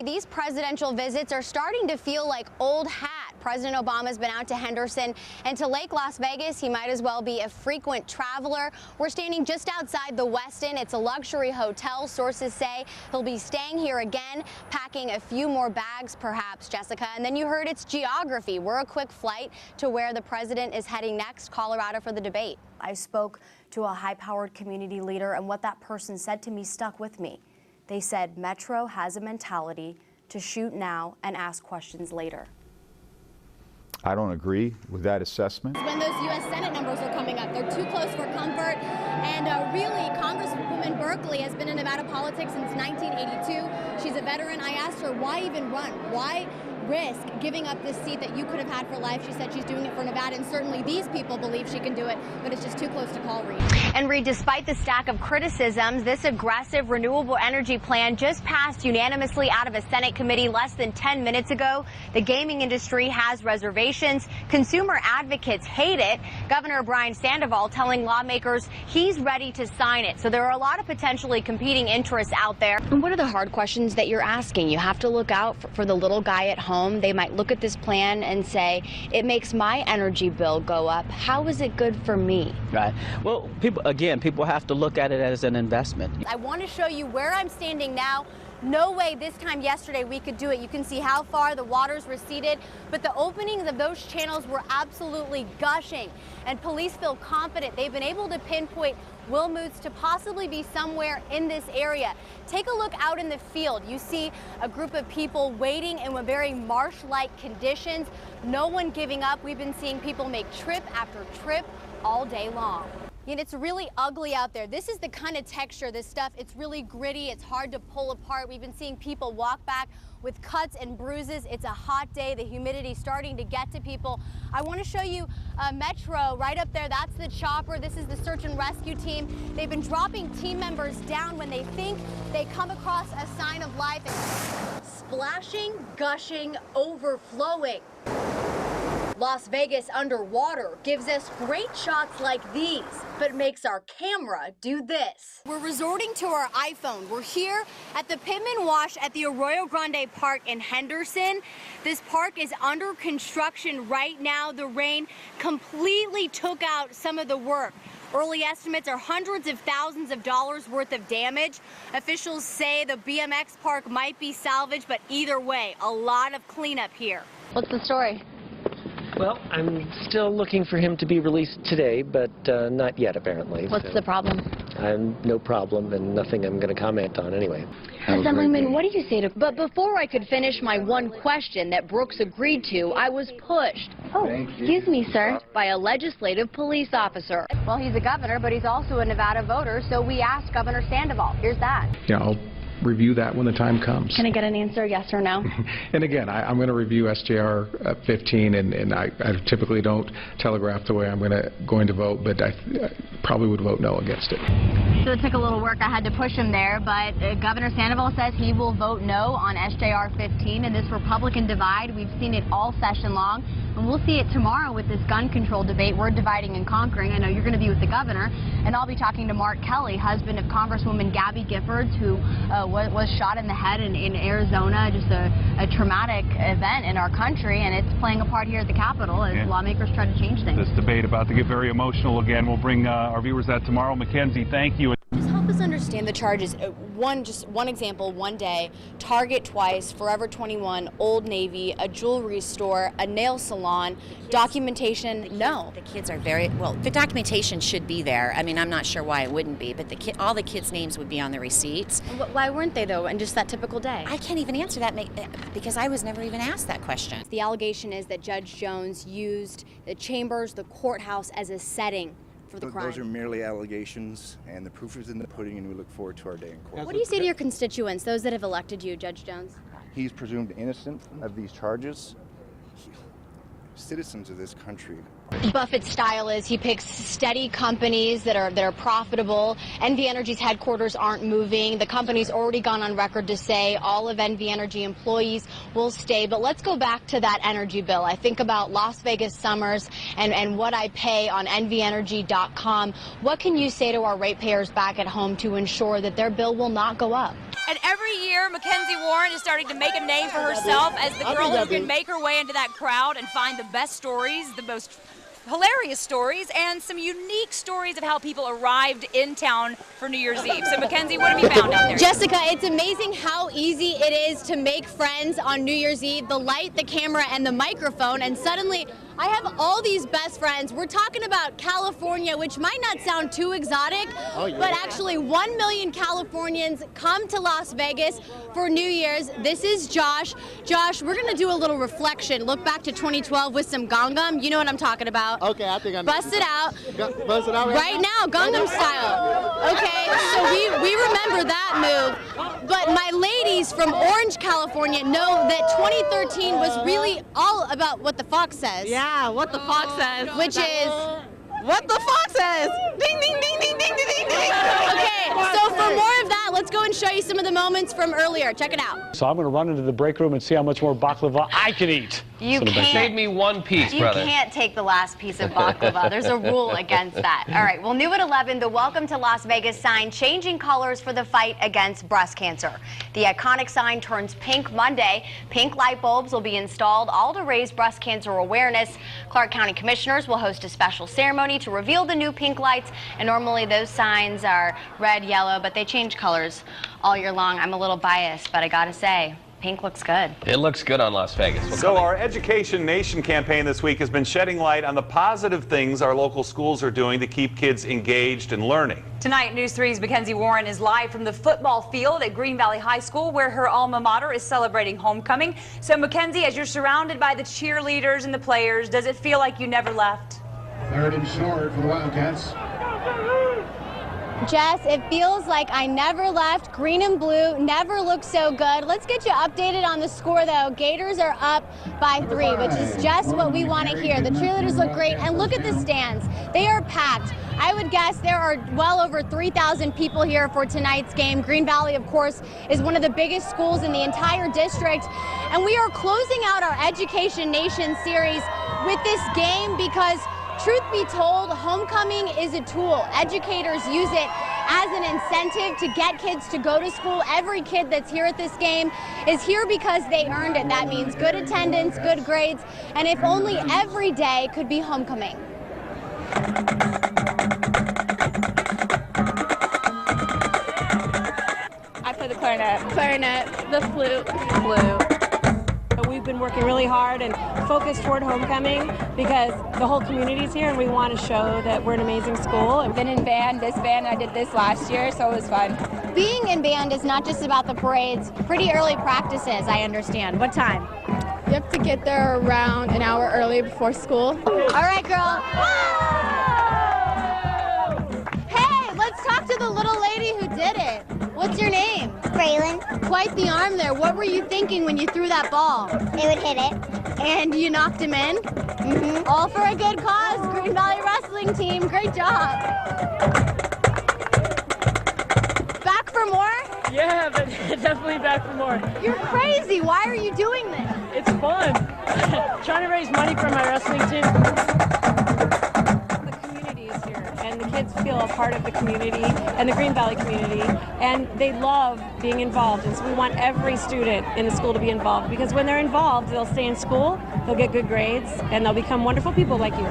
These presidential visits are starting to feel like old hat. President Obama's been out to Henderson and to Lake Las Vegas. He might as well be a frequent traveler. We're standing just outside the Westin. It's a luxury hotel. Sources say he'll be staying here again, packing a few more bags perhaps, Jessica. And then you heard it's geography. We're a quick flight to where the president is heading next, Colorado, for the debate. I spoke to a high-powered community leader, and what that person said to me stuck with me. They said Metro has a mentality to shoot now and ask questions later. I don't agree with that assessment. When those U.S. Senate numbers are coming up, they're too close for comfort. And really, Congresswoman Berkeley has been in Nevada politics since 1982. She's a veteran. I asked her, why even run? Why risk giving up this seat that you could have had for life? She said she's doing it for Nevada, and certainly these people believe she can do it, but it's just too close to call, Reed. And Reed, despite the stack of criticisms, this aggressive renewable energy plan just passed unanimously out of a Senate committee less than 10 minutes ago. The gaming industry has reservations. Consumer advocates hate it. Governor Brian Sandoval telling lawmakers he's ready to sign it. So there are a lot of potentially competing interests out there. And what are the hard questions that you're asking? You have to look out for the little guy at home. They might look at this plan and say, it makes my energy bill go up. How is it good for me? Right. Well, people have to look at it as an investment. I want to show you where I'm standing now. No way this time yesterday we could do it. You can see how far the waters receded, but the openings of those channels were absolutely gushing, and police feel confident they've been able to pinpoint Wilmuth to possibly be somewhere in this area. Take a look out in the field. You see a group of people waiting in very marsh-like conditions. No one giving up. We've been seeing people make trip after trip all day long. And it's really ugly out there. This is the kind of texture, this stuff, it's really gritty, it's hard to pull apart. We've been seeing people walk back with cuts and bruises. It's a hot day, the humidity starting to get to people. I want to show you Metro right up there. That's the chopper. This is the search and rescue team. They've been dropping team members down when they think they come across a sign of life. Splashing, gushing, overflowing. Las Vegas underwater gives us great shots like these, but makes our camera do this. We're resorting to our iPhone. We're here at the Pittman Wash at the Arroyo Grande Park in Henderson. This park is under construction right now. The rain completely took out some of the work. Early estimates are hundreds of thousands of dollars worth of damage. Officials say the BMX park might be salvaged, but either way, a lot of cleanup here. What's the story? Well, I'm still looking for him to be released today, but not yet, apparently. What's the problem? No problem, and nothing I'm going to comment on anyway. Assemblyman, what do you say to... But before I could finish my one question that Brooks agreed to, I was pushed. Oh, excuse me, sir. By a legislative police officer. Well, he's a governor, but he's also a Nevada voter, so we asked Governor Sandoval. Here's that. Yeah, I'll review that when the time comes. Can I get an answer, yes or no? And again, I'm going to review SJR 15, and I typically don't telegraph the way I'm going to vote, but I probably would vote no against it. So it took a little work. I had to push him there, but Governor Sandoval says he will vote no on SJR 15 and this Republican divide. We've seen it all session long, and we'll see it tomorrow with this gun control debate. We're dividing and conquering. I know you're going to be with the governor, and I'll be talking to Mark Kelly, husband of Congresswoman Gabby Giffords, who was shot in the head in Arizona. Just a traumatic event in our country, and it's playing a part here at the Capitol as lawmakers try to change things. This debate about to get very emotional again. We'll bring our viewers that tomorrow. Mackenzie, thank you. Just help us understand the charges. Just one example, one day, Target twice, Forever 21, Old Navy, a jewelry store, a nail salon, documentation, no. The kids are very, well, the documentation should be there. I mean, I'm not sure why it wouldn't be, but all the kids' names would be on the receipts. Why weren't they, though, in just that typical day? I can't even answer that because I was never even asked that question. The allegation is that Judge Jones used the chambers, the courthouse, as a setting for the crime. Those are merely allegations, and the proof is in the pudding, and we look forward to our day in court. What do you say to your constituents, those that have elected you, Judge Jones? He's presumed innocent of these charges. Citizens of this country. Buffett's style is he picks steady companies that are profitable. NV Energy's headquarters aren't moving. The company's already gone on record to say all of NV Energy employees will stay. But let's go back to that energy bill. I think about Las Vegas summers and what I pay on nvenergy.com. What can you say to our ratepayers back at home to ensure that their bill will not go up? And every every year, Mackenzie Warren is starting to make a name for herself as the girl who can make her way into that crowd and find the best stories, the most hilarious stories, and some unique stories of how people arrived in town for New Year's Eve. So Mackenzie, what have you found out there? Jessica, it's amazing how easy it is to make friends on New Year's Eve. The light, the camera, and the microphone, and suddenly I have all these best friends. We're talking about California, which might not sound too exotic, but actually 1 million Californians come to Las Vegas for New Year's. This is Josh. Josh, we're gonna do a little reflection. Look back to 2012 with some Gangnam. You know what I'm talking about. Okay, I think I know. Bust it out. Bust it out right now, Gangnam style. Okay, so we remember that move. But my ladies from Orange, California know that 2013 was really all about What the Fox Says. Yeah, What the Fox Says. Which is What the Fox Says. Ding, ding, ding, ding, ding, ding, ding. Okay, so for more of that, let's go and show you some of the moments from earlier. Check it out. So I'm going to run into the break room and see how much more baklava I can eat. You can't. Save me one piece, brother. You can't take the last piece of baklava. There's a rule against that. All right, well, new at 11, the Welcome to Las Vegas sign changing colors for the fight against breast cancer. The iconic sign turns pink Monday. Pink light bulbs will be installed, all to raise breast cancer awareness. Clark County commissioners will host a special ceremony to reveal the new pink lights. And normally those signs are red, yellow, but they change colors all year long. I'm a little biased, but I gotta say, pink looks good. It looks good on Las Vegas. So our Education Nation campaign this week has been shedding light on the positive things our local schools are doing to keep kids engaged and learning. Tonight, News 3's Mackenzie Warren is live from the football field at Green Valley High School, where her alma mater is celebrating homecoming. So Mackenzie, as you're surrounded by the cheerleaders and the players, does it feel like you never left? Third and short for the Wildcats. Jess, it feels like I never left. Green and blue never looked so good. Let's get you updated on the score, though. Gators are up by 3, which is just what we want to hear. The cheerleaders look great, and look at the stands. They are packed. I would guess there are well over 3,000 people here for tonight's game. Green Valley, of course, is one of the biggest schools in the entire district. And we are closing out our Education Nation series with this game because, truth be told, homecoming is a tool. Educators use it as an incentive to get kids to go to school. Every kid that's here at this game is here because they earned it. That means good attendance, good grades, and if only every day could be homecoming. I play the clarinet, the flute. We've been working really hard and focused toward homecoming because the whole community's here and we want to show that we're an amazing school. I've been in band, I did this last year, so it was fun. Being in band is not just about the parades. Pretty early practices, I understand. What time? You have to get there around an hour early before school. All right, girl. Hey, let's talk to the little lady who did it. What's your name? Braylon. Quite the arm there. What were you thinking when you threw that ball? It would hit it. And you knocked him in? Mm-hmm. All for a good cause. Green Valley Wrestling Team, great job. Back for more? Yeah, but definitely back for more. You're crazy. Why are you doing this? It's fun. Trying to raise money for my wrestling team. The community is here, and the kids feel a part of the community and the Green Valley community, and they love being involved. And so we want every student in the school to be involved, because when they're involved, they'll stay in school, they'll get good grades, and they'll become wonderful people like you.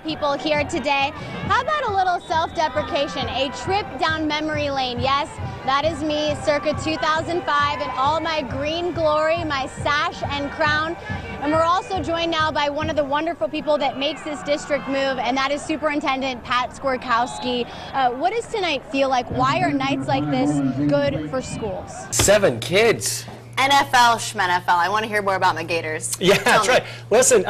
People here today. How about a little self-deprecation, a trip down memory lane? Yes, that is me circa 2005 in all my green glory, my sash and crown. And we're also joined now by one of the wonderful people that makes this district move, and that is Superintendent Pat Skorkowski. What does tonight feel like? Why are nights like this good for schools? 7 kids. NFL, schmenFL. I want to hear more about my Gators. Yeah, that's right. Listen,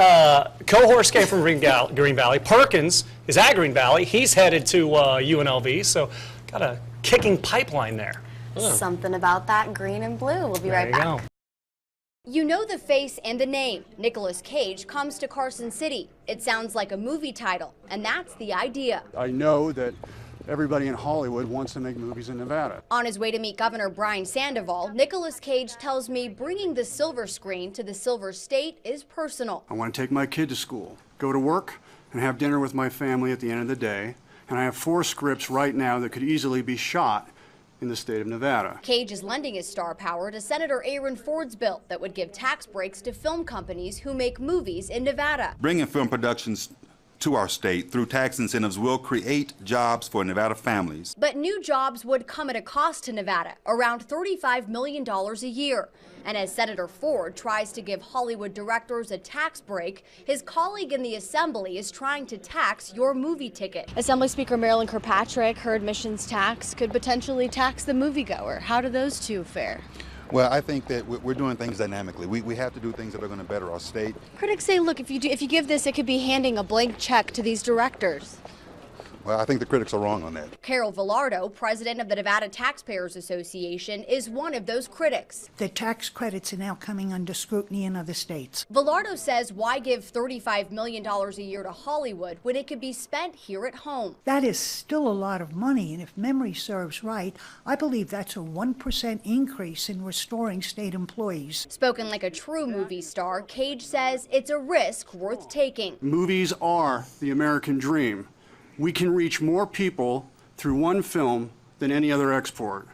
Cohorse came from Green Valley. Perkins is at Green Valley. He's headed to UNLV, so got a kicking pipeline there. Something about that green and blue. We'll be right back. Go. You know the face and the name. Nicolas Cage comes to Carson City. It sounds like a movie title, and that's the idea. I know that everybody in Hollywood wants to make movies in Nevada. On his way to meet Governor Brian Sandoval, Nicolas Cage tells me bringing the silver screen to the Silver State is personal. I want to take my kid to school, go to work, and have dinner with my family at the end of the day. And I have 4 scripts right now that could easily be shot in the state of Nevada. Cage is lending his star power to Senator Aaron Ford's bill that would give tax breaks to film companies who make movies in Nevada. Bringing film productions to our state through tax incentives will create jobs for Nevada families. But new jobs would come at a cost to Nevada, around $35 million a year. And as Senator Ford tries to give Hollywood directors a tax break, his colleague in the Assembly is trying to tax your movie ticket. Assembly Speaker Marilyn Kirkpatrick, her admissions tax could potentially tax the moviegoer. How do those two fare? Well, I think that we're doing things dynamically. We have to do things that are going to better our state. Critics say, look, if you give this, it could be handing a blank check to these directors. Well, I think the critics are wrong on that. Carol Villardo, president of the Nevada Taxpayers Association, is one of those critics. The tax credits are now coming under scrutiny in other states. Villardo says, why give $35 million a year to Hollywood when it could be spent here at home? That is still a lot of money, and if memory serves right, I believe that's a 1% increase in restoring state employees. Spoken like a true movie star, Cage says it's a risk worth taking. Movies are the American dream. We can reach more people through one film than any other export.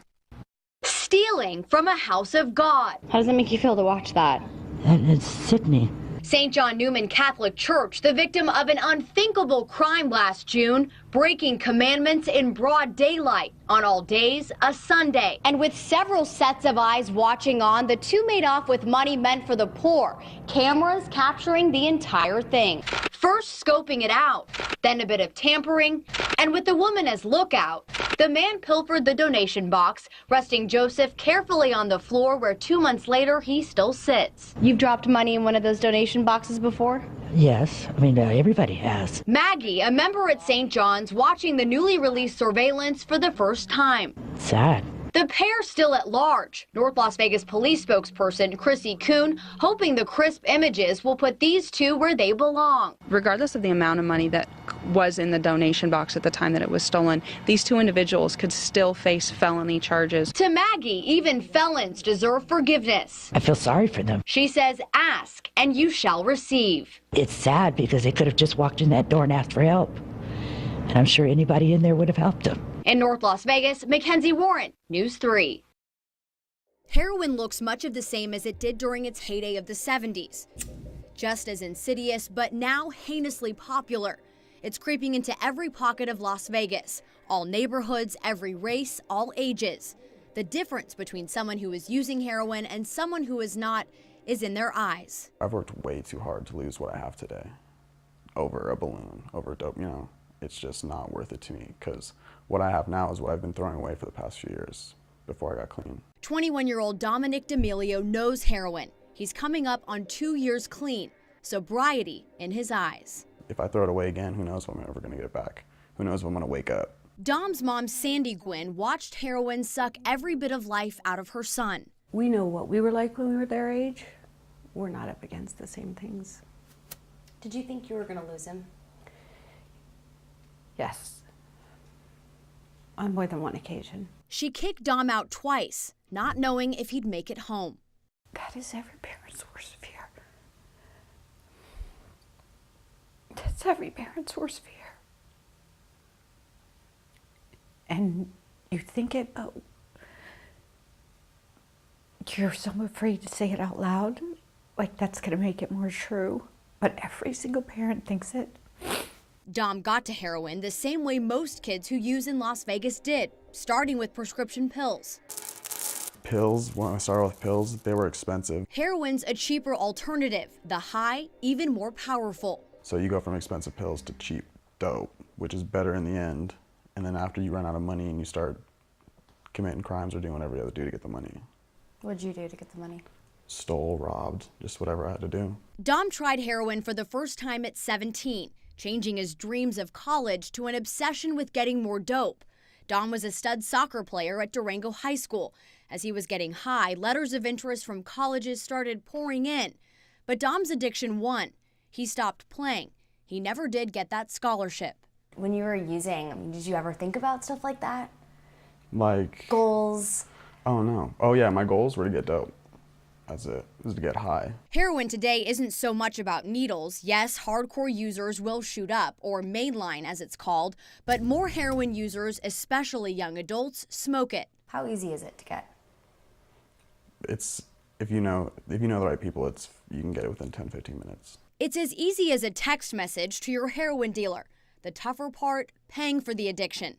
Stealing from a house of God. How does it make you feel to watch that? It's Sydney. St. John Newman Catholic Church, the victim of an unthinkable crime last June, breaking commandments in broad daylight on all days, a Sunday. And with several sets of eyes watching on, the two made off with money meant for the poor, cameras capturing the entire thing. First scoping it out, then a bit of tampering, and with the woman as lookout, the man pilfered the donation box, resting Joseph carefully on the floor where 2 months later he still sits. You've dropped money in one of those donation boxes before? Yes, I mean, everybody has. Maggie, a member at St. John's, watching the newly released surveillance for the first time. Sad. The pair still at large. North Las Vegas police spokesperson Chrissy Kuhn hoping the crisp images will put these two where they belong. Regardless of the amount of money that was in the donation box at the time that it was stolen, these two individuals could still face felony charges. To Maggie, even felons deserve forgiveness. I feel sorry for them. She says, ask and you shall receive. It's sad because they could have just walked in that door and asked for help. And I'm sure anybody in there would have helped them. In North Las Vegas, Mackenzie Warren, News 3. Heroin looks much of the same as it did during its heyday of the 70s. Just as insidious, but now heinously popular. It's creeping into every pocket of Las Vegas. All neighborhoods, every race, all ages. The difference between someone who is using heroin and someone who is not is in their eyes. I've worked way too hard to lose what I have today over a balloon, over dope, you know. It's just not worth it to me because what I have now is what I've been throwing away for the past few years before I got clean. 21-year-old Dominic D'Amelio knows heroin. He's coming up on 2 years clean, sobriety in his eyes. If I throw it away again, who knows if I'm ever going to get it back? Who knows if I'm going to wake up? Dom's mom, Sandy Gwynn, watched heroin suck every bit of life out of her son. We know what we were like when we were their age. We're not up against the same things. Did you think you were going to lose him? Yes. On more than one occasion. She kicked Dom out twice, not knowing if he'd make it home. That is every parent's worst fear. That's every parent's worst fear. And you think it, but you're so afraid to say it out loud, like that's going to make it more true. But every single parent thinks it. Dom got to heroin the same way most kids who use in Las Vegas did, starting with prescription pills. Pills, when I started with pills, they were expensive. Heroin's a cheaper alternative, the high, even more powerful. So you go from expensive pills to cheap dope, which is better in the end. And then after you run out of money and you start committing crimes or doing whatever you have to do to get the money. What'd you do to get the money? Stole, robbed, just whatever I had to do. Dom tried heroin for the first time at 17, changing his dreams of college to an obsession with getting more dope. Dom was a stud soccer player at Durango High School. As he was getting high, letters of interest from colleges started pouring in. But Dom's addiction won. He stopped playing. He never did get that scholarship. When you were using, did you ever think about stuff like that? Like? Goals? Oh, no. Oh, yeah, my goals were to get dope. to get high. Heroin today isn't so much about needles. Yes, hardcore users will shoot up, or mainline as it's called, but more heroin users, especially young adults, smoke it. How easy is it to get? It's, if you know the right people, you can get it within 10-15 minutes. It's as easy as a text message to your heroin dealer. The tougher part, paying for the addiction.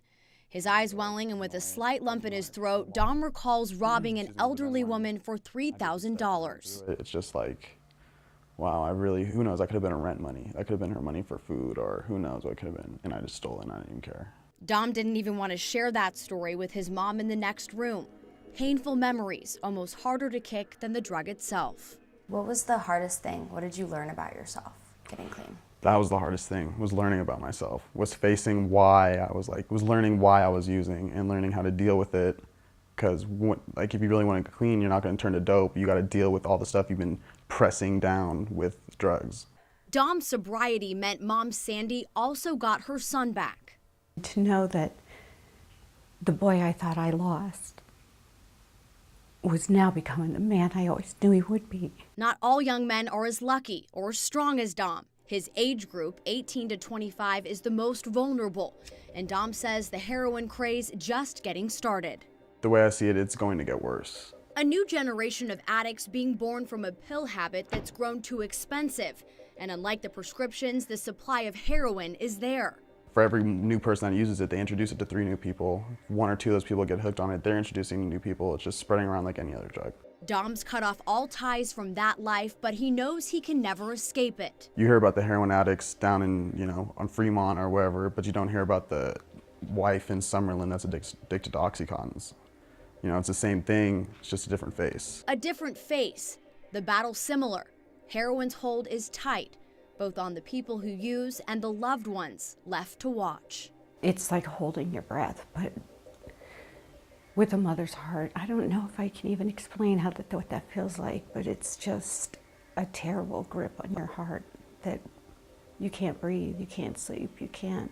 His eyes welling and with a slight lump in his throat, Dom recalls robbing an elderly woman for $3,000. It's just like, wow, who knows, that could have been her rent money. That could have been her money for food, or who knows what it could have been. And I just stole it and I didn't even care. Dom didn't even want to share that story with his mom in the next room. Painful memories, almost harder to kick than the drug itself. What was the hardest thing? What did you learn about yourself getting clean? That was the hardest thing, was learning about myself, was facing why I was learning why I was using and learning how to deal with it. Because if you really want to get clean, you're not going to turn to dope. You got to deal with all the stuff you've been pressing down with drugs. Dom's sobriety meant Mom Sandy also got her son back. To know that the boy I thought I lost was now becoming the man I always knew he would be. Not all young men are as lucky or as strong as Dom. His age group, 18 to 25, is the most vulnerable. And Dom says the heroin craze just getting started. The way I see it, it's going to get worse. A new generation of addicts being born from a pill habit that's grown too expensive. And unlike the prescriptions, the supply of heroin is there. For every new person that uses it, they introduce it to 3 new people. 1 or 2 of those people get hooked on it. They're introducing new people. It's just spreading around like any other drug. Dom's cut off all ties from that life, but he knows he can never escape it. You hear about the heroin addicts down in, on Fremont or wherever, but you don't hear about the wife in Summerlin that's addicted to Oxycontins. It's the same thing, it's just a different face. A different face. The battle similar. Heroin's hold is tight, both on the people who use and the loved ones left to watch. It's like holding your breath, but with a mother's heart. I don't know if I can even explain what that feels like, but it's just a terrible grip on your heart that you can't breathe, you can't sleep, you can't.